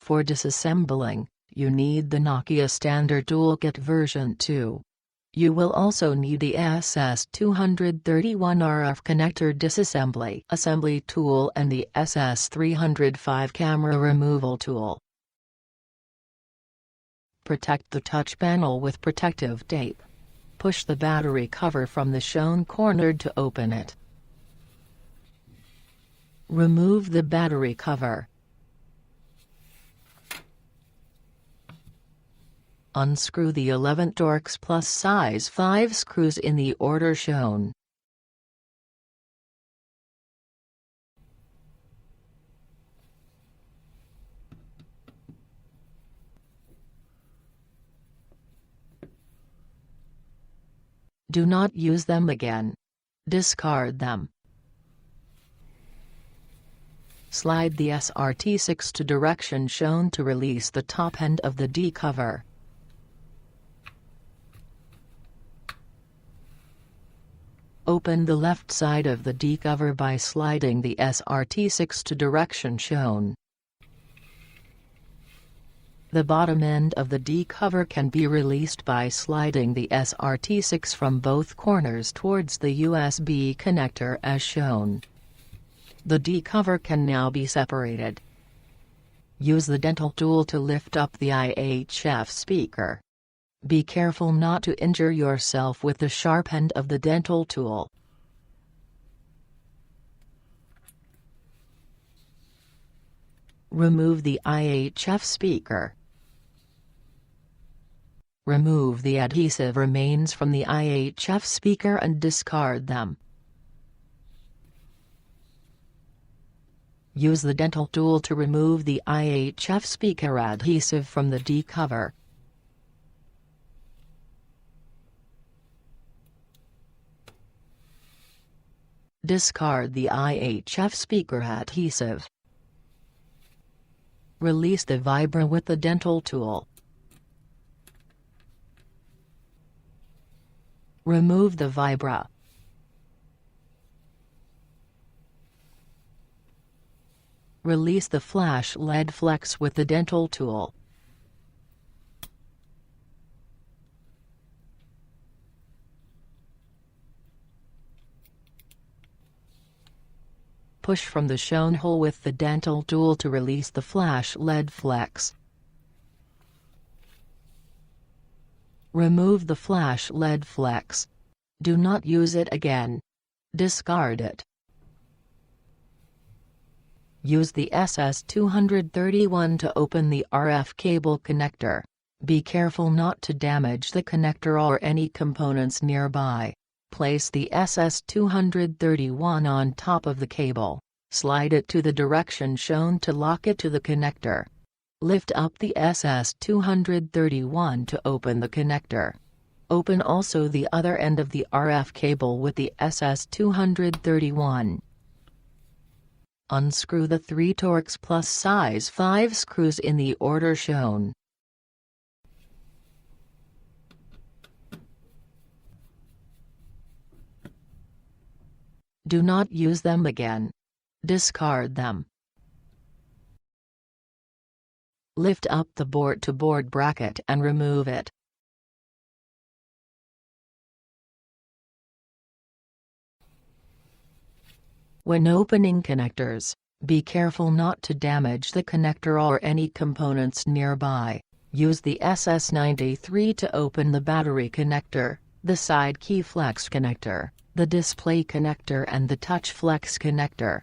For disassembling, you need the Nokia Standard Toolkit version 2. You will also need the SS231 RF connector disassembly assembly tool and the SS305 camera removal tool. Protect the touch panel with protective tape. Push the battery cover from the shown corner to open it. Remove the battery cover. Unscrew the 11 Torx Plus size 5 screws in the order shown. Do not use them again. Discard them. Slide the SRT6 to direction shown to release the top end of the D cover. Open the left side of the D cover by sliding the SRT6 to direction shown. The bottom end of the D cover can be released by sliding the SRT6 from both corners towards the USB connector as shown. The D cover can now be separated. Use the dental tool to lift up the IHF speaker. Be careful not to injure yourself with the sharp end of the dental tool. Remove the IHF speaker. Remove the adhesive remains from the IHF speaker and discard them. Use the dental tool to remove the IHF speaker adhesive from the D cover. Discard the IHF speaker adhesive. Release the vibra with the dental tool. Remove the vibra. Release the flash LED flex with the dental tool. Push from the shown hole with the dental tool to release the flash LED flex. Remove the flash LED flex. Do not use it again. Discard it. Use the SS231 to open the RF cable connector. Be careful not to damage the connector or any components nearby. Place the SS231 on top of the cable. Slide it to the direction shown to lock it to the connector. Lift up the SS231 to open the connector. Open also the other end of the RF cable with the SS231. Unscrew the 3 Torx Plus size 5 screws in the order shown. Do not use them again. Discard them. Lift up the board-to-board bracket and remove it. When opening connectors, be careful not to damage the connector or any components nearby. Use the SS93 to open the battery connector, the side key flex connector, the display connector and the touch flex connector.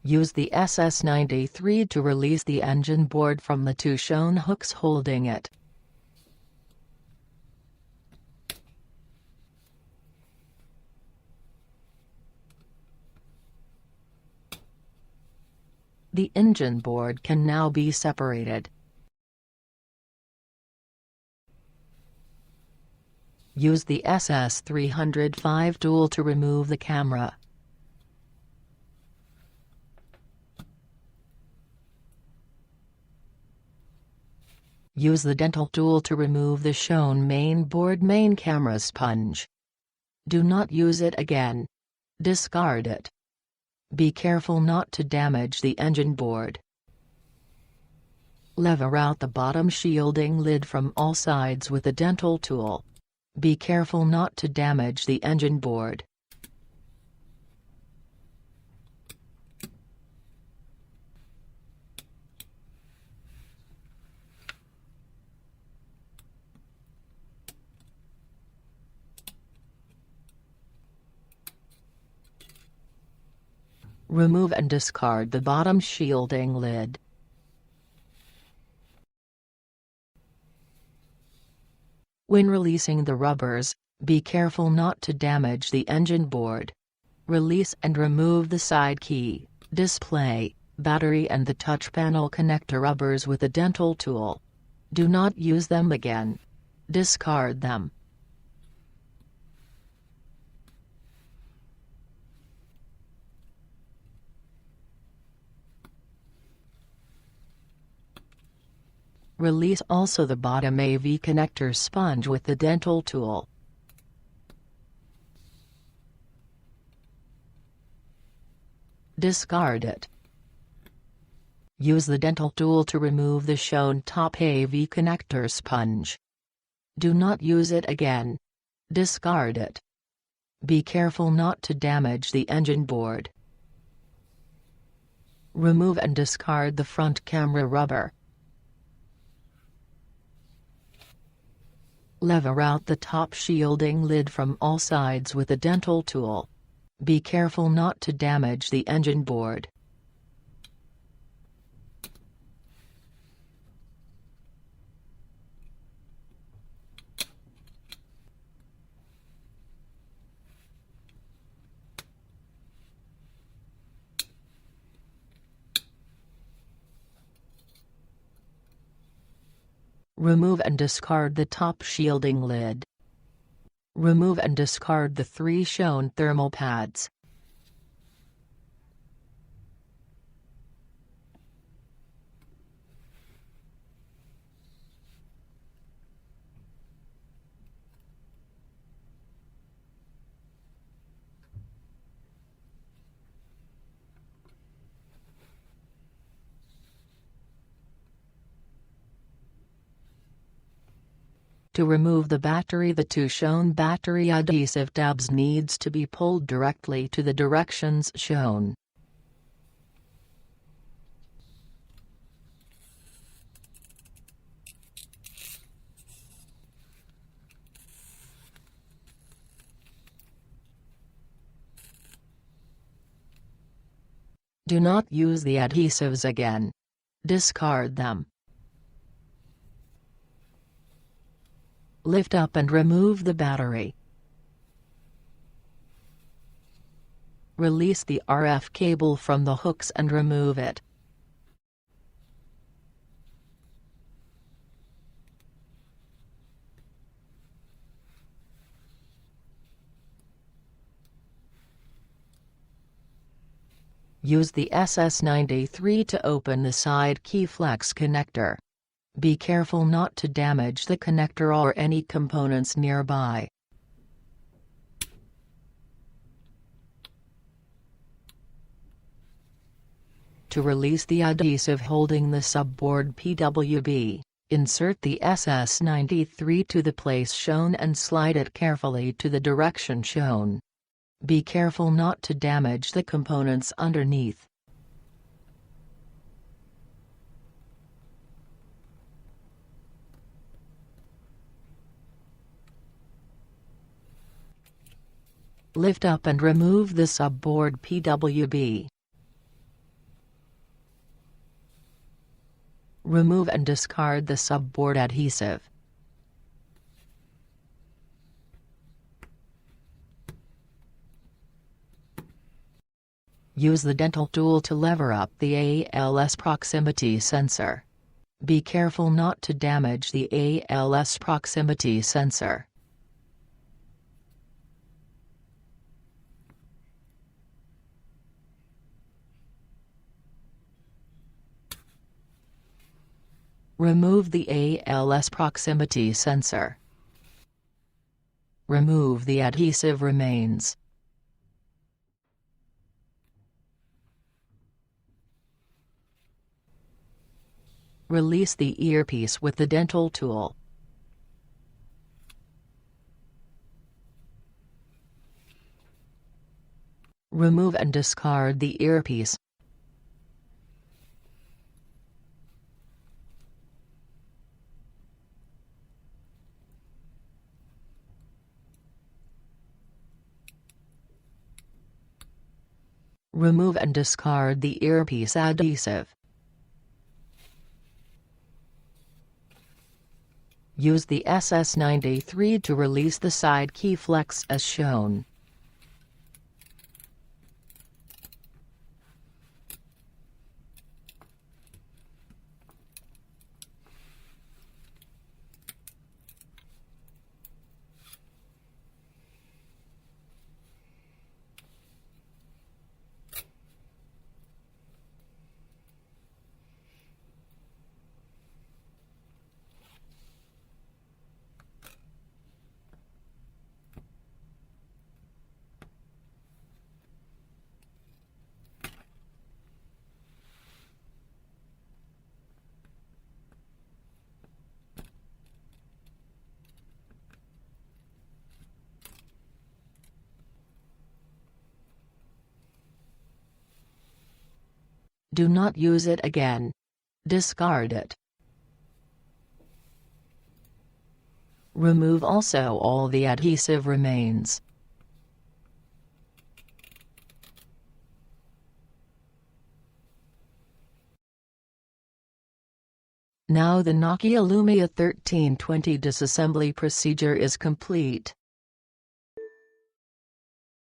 Use the SS93 to release the engine board from the 2 shown hooks holding it. The engine board can now be separated. Use the SS305 tool to remove the camera. Use the dental tool to remove the shown main camera sponge. Do not use it again. Discard it. Be careful not to damage the engine board. Lever out the bottom shielding lid from all sides with the dental tool. Be careful not to damage the engine board. Remove and discard the bottom shielding lid. When releasing the rubbers, be careful not to damage the engine board. Release and remove the side key, display, battery and the touch panel connector rubbers with a dental tool. Do not use them again. Discard them. Release also the bottom AV connector sponge with the dental tool. Discard it. Use the dental tool to remove the shown top AV connector sponge. Do not use it again. Discard it. Be careful not to damage the engine board. Remove and discard the front camera rubber. Lever out the top shielding lid from all sides with a dental tool. Be careful not to damage the engine board. Remove and discard the top shielding lid. Remove and discard the 3 shown thermal pads. To remove the battery, the 2 shown battery adhesive tabs needs to be pulled directly to the directions shown. Do not use the adhesives again. Discard them. Lift up and remove the battery. Release the RF cable from the hooks and remove it. Use the SS93 to open the side key flex connector. Be careful not to damage the connector or any components nearby. To release the adhesive holding the subboard PWB, insert the SS93 to the place shown and slide it carefully to the direction shown. Be careful not to damage the components underneath. Lift up and remove the subboard PWB. Remove and discard the subboard adhesive. Use the dental tool to lever up the ALS proximity sensor. Be careful not to damage the ALS proximity sensor. Remove the ALS proximity sensor. Remove the adhesive remains. Release the earpiece with the dental tool. Remove and discard the earpiece. Remove and discard the earpiece adhesive. Use the SS93 to release the side key flex as shown. Do not use it again. Discard it. Remove also all the adhesive remains. Now the Nokia Lumia 1320 disassembly procedure is complete.